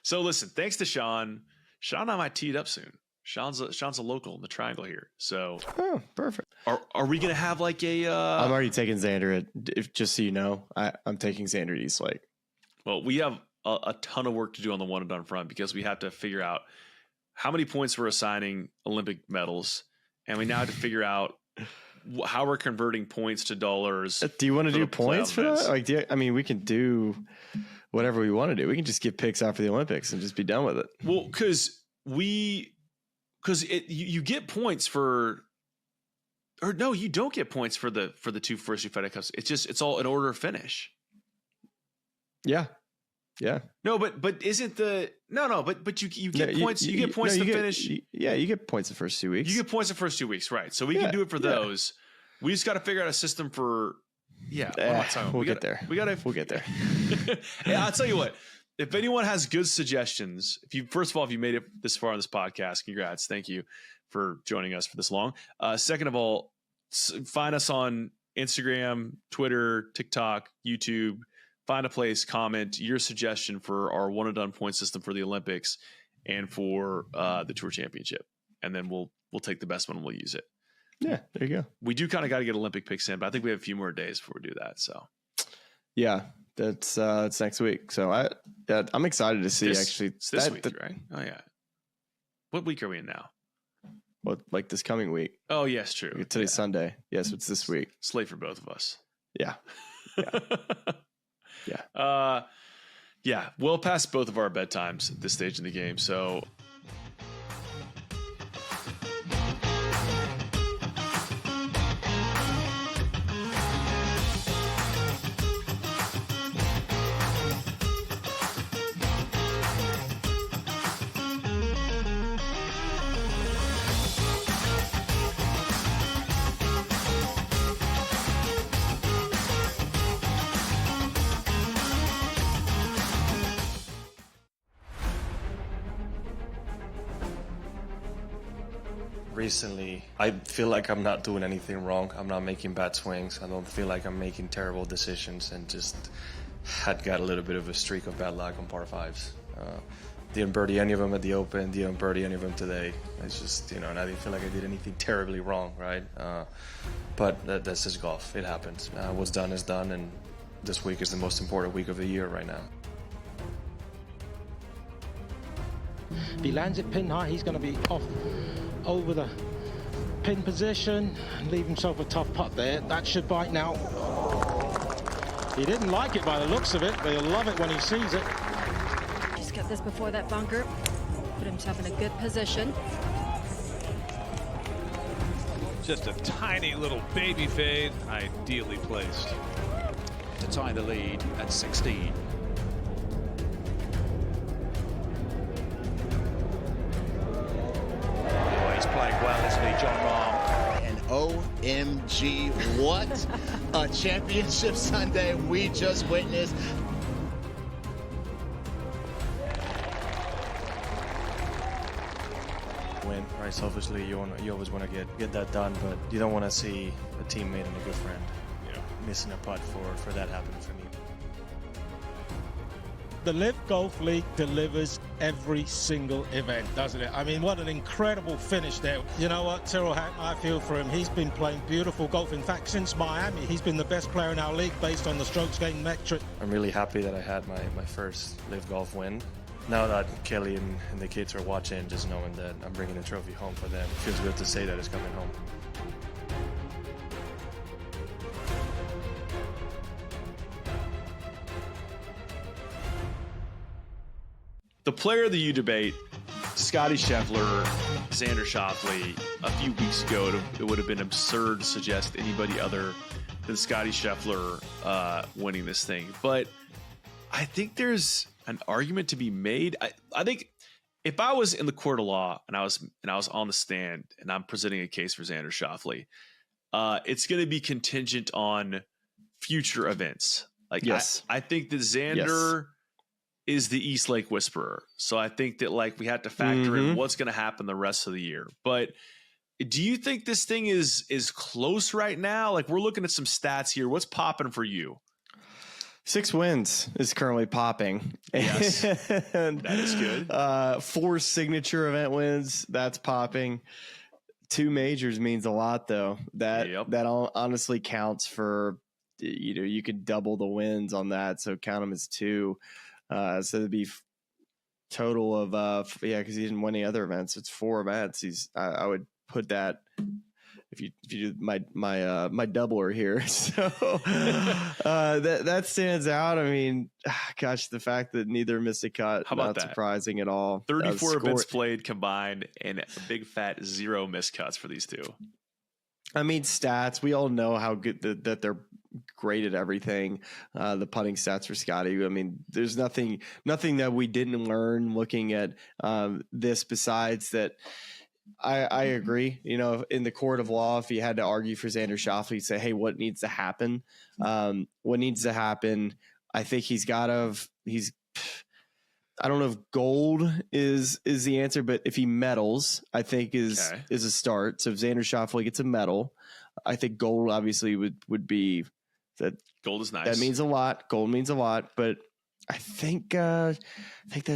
So listen, thanks to Sean. Sean and I might tee it up soon. Sean's a local in the triangle here. So perfect. Are we gonna have like a? I'm already taking Xander. Just so you know, I'm taking Xander East Lake. Well, we have a ton of work to do on the one and done front because we have to figure out how many points we're assigning Olympic medals, and we now have to figure out how we're converting points to dollars. Do you want to do points for that? Like, we can do whatever we want to do. We can just give picks after the Olympics and just be done with it. Well, because you get points for, or no, you don't get points for the two first FedEx Cups. It's all in order of finish. Yeah. No, but isn't but you get points. You get points to finish. You get points the first 2 weeks. You get points the first 2 weeks, right? So we can do it for those. We just got to figure out a system for. Yeah, we'll get there. We'll get there. Yeah, I'll tell you what. If anyone has good suggestions, if you made it this far on this podcast, congrats. Thank you for joining us for this long. Second of all, find us on Instagram, Twitter, TikTok, YouTube. Find a place, comment your suggestion for our one and done point system for the Olympics and for the Tour Championship, and then we'll take the best one and we'll use it. Yeah, there you go. We do kind of got to get Olympic picks in, but I think we have a few more days before we do that. So, yeah, that's next week. So I'm excited to see it's this week, right? Oh yeah. What week are we in now? Well, like this coming week. Oh yes, true. Today's Sunday. Yes, it's this week. It's late for both of us. Yeah. Yeah. Well past both of our bedtimes at this stage in the game. So recently, I feel like I'm not doing anything wrong. I'm not making bad swings. I don't feel like I'm making terrible decisions, and just had got a little bit of a streak of bad luck on par fives. Didn't birdie any of them at the Open, didn't birdie any of them today. It's just, and I didn't feel like I did anything terribly wrong, right? But that's just golf. It happens. What's done is done, and this week is the most important week of the year right now. If he lands it pin high, he's going to be off over the pin position and leave himself a tough putt there. That should bite now. He didn't like it by the looks of it, but he'll love it when he sees it. Just get this before that bunker. Put himself in a good position. Just a tiny little baby fade, ideally placed. To tie the lead at 16. He's playing well, isn't he, John Rahm? And OMG, what a championship Sunday we just witnessed. Win, right? Selfishly, you always want to get that done, but you don't want to see a teammate and a good friend, missing a putt for that happening for me. The Live Golf League delivers every single event, doesn't it? I mean, what an incredible finish there. You know what, Tyrrell Hatton, I feel for him. He's been playing beautiful golf. In fact, since Miami, he's been the best player in our league based on the strokes gained metric. I'm really happy that I had my first Live Golf win. Now that Kelly and the kids are watching, just knowing that I'm bringing a trophy home for them, it feels good to say that it's coming home. The player of the year debate, Scottie Scheffler, Xander Schauffele. A few weeks ago, it would have been absurd to suggest anybody other than Scottie Scheffler winning this thing. But I think there's an argument to be made. I think if I was in the court of law and I was on the stand and I'm presenting a case for Xander Schauffele, it's going to be contingent on future events. Like, yes, I think that Xander is the East Lake Whisperer. So I think that we have to factor in what's going to happen the rest of the year. But do you think this thing is close right now? Like, we're looking at some stats here. What's popping for you? 6 wins is currently popping. Yes, that is good. 4 signature event wins, that's popping. 2 majors means a lot, though. That honestly counts for, you could double the wins on that. So count them as 2. So it'd be total of because he didn't win any other events. It's 4 events. I would put that if you do my doubler here. So that stands out. I mean, gosh, the fact that neither missed a cut, how about not that? Surprising at all. 34 events played combined, and a big fat 0 missed cuts for these two. I mean, stats. We all know how good that they're great at everything. The putting stats for Scottie. I mean, there's nothing that we didn't learn looking at this besides that. I agree. In the court of law, if you had to argue for Xander Schauffele, you'd say, hey, what needs to happen? What needs to happen? I think I don't know if gold is the answer, but if he medals, I think is a start. So if Xander Schauffele gets a medal, I think gold obviously would be that. Gold is nice. That means a lot. Gold means a lot, but I think that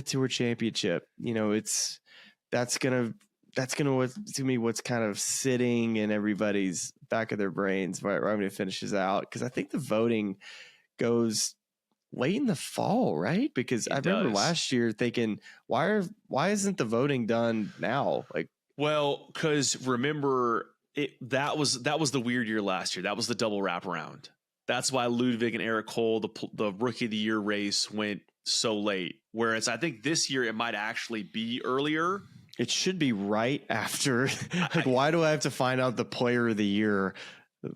Tour Championship, that's gonna to me what's kind of sitting in everybody's back of their brains right when it finishes out, because I think the voting goes late in the fall, right? Because I remember last year thinking, why isn't the voting done now? Because remember that was the weird year last year. That was the double wraparound. That's why Ludwig and Eric Cole, the Rookie of the Year race, went so late. Whereas I think this year it might actually be earlier. It should be right after. Why do I have to find out the Player of the Year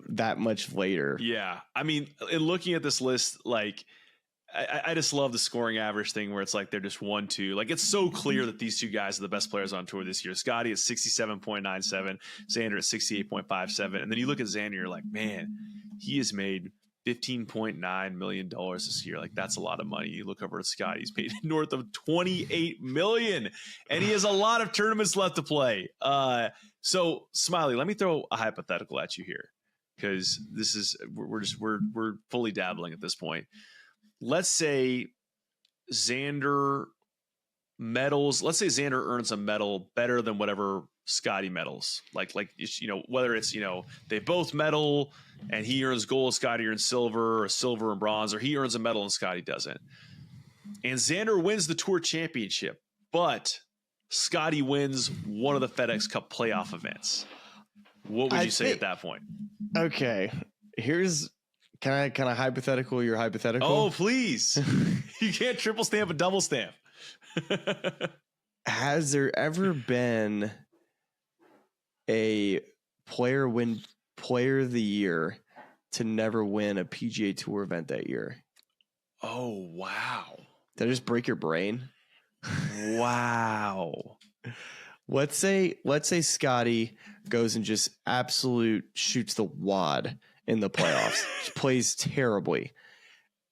that much later? Yeah, I mean, in looking at this list, I just love the scoring average thing where it's they're just 1-2. It's so clear that these two guys are the best players on tour this year. Scottie at 67.97, Xander at 68.57. And then you look at Xander, you're like, man, he has made $15.9 million this year. Like, that's a lot of money. You look over at Scottie, he's paid north of $28 million, and he has a lot of tournaments left to play. So Smylie, let me throw a hypothetical at you here, because this is, we're fully dabbling at this point. Let's say Xander medals. Let's say Xander earns a medal better than whatever Scottie medals. Like, you know, whether it's, you know, they both medal and he earns gold, Scottie earns silver, or silver and bronze, or he earns a medal and Scottie doesn't. And Xander wins the Tour Championship, but Scottie wins one of the FedEx Cup playoff events. What would you say at that point? Okay, here's can I hypothetical your hypothetical? Oh, please. You can't triple stamp a double stamp. Has there ever been a player win player of the year to never win a PGA Tour event that year? Oh, wow. Did I just break your brain? Wow. Let's say Scottie goes and just absolute shoots the wad in the playoffs. Plays terribly.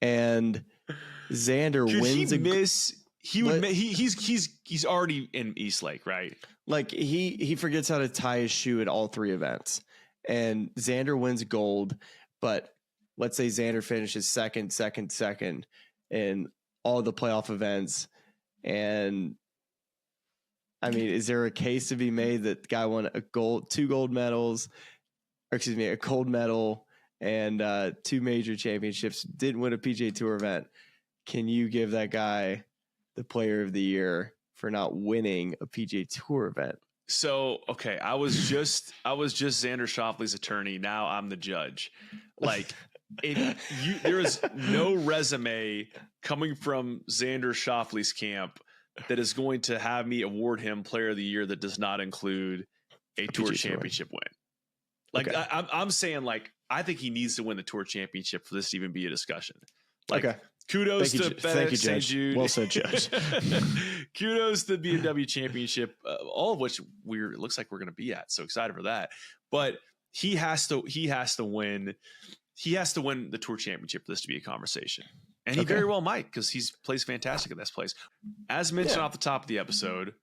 And Xander wins. He's already in Eastlake, right? Like he forgets how to tie his shoe at all three events. And Xander wins gold, but let's say Xander finishes second in all the playoff events. And I mean, is there a case to be made that the guy won a gold medal and 2 major championships, didn't win a PGA Tour event? Can you give that guy the player of the year for not winning a PGA Tour event? So, okay, I was just Xander Schauffele's attorney. Now I'm the judge. Like, there is no resume coming from Xander Schauffele's camp that is going to have me award him player of the year that does not include a Tour Championship win. Like, okay. I'm saying, like, I think he needs to win the Tour Championship for this to even be a discussion. Like, okay. Kudos to FedEx St. Jude. Well said, Judge. Kudos to the BMW Championship, all of which it looks like we're going to be at. So excited for that. But he has to win. He has to win the Tour Championship for this to be a conversation. And he very well might, because he plays fantastic at this place. As mentioned off the top of the episode,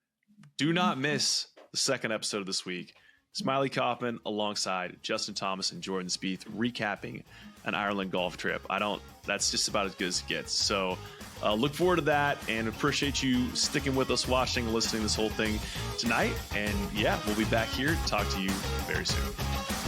do not miss the second episode of this week. Smylie Kaufman alongside Justin Thomas and Jordan Spieth recapping an Ireland golf trip. That's just about as good as it gets. So look forward to that, and appreciate you sticking with us, watching and listening to this whole thing tonight. And yeah, we'll be back here to talk to you very soon.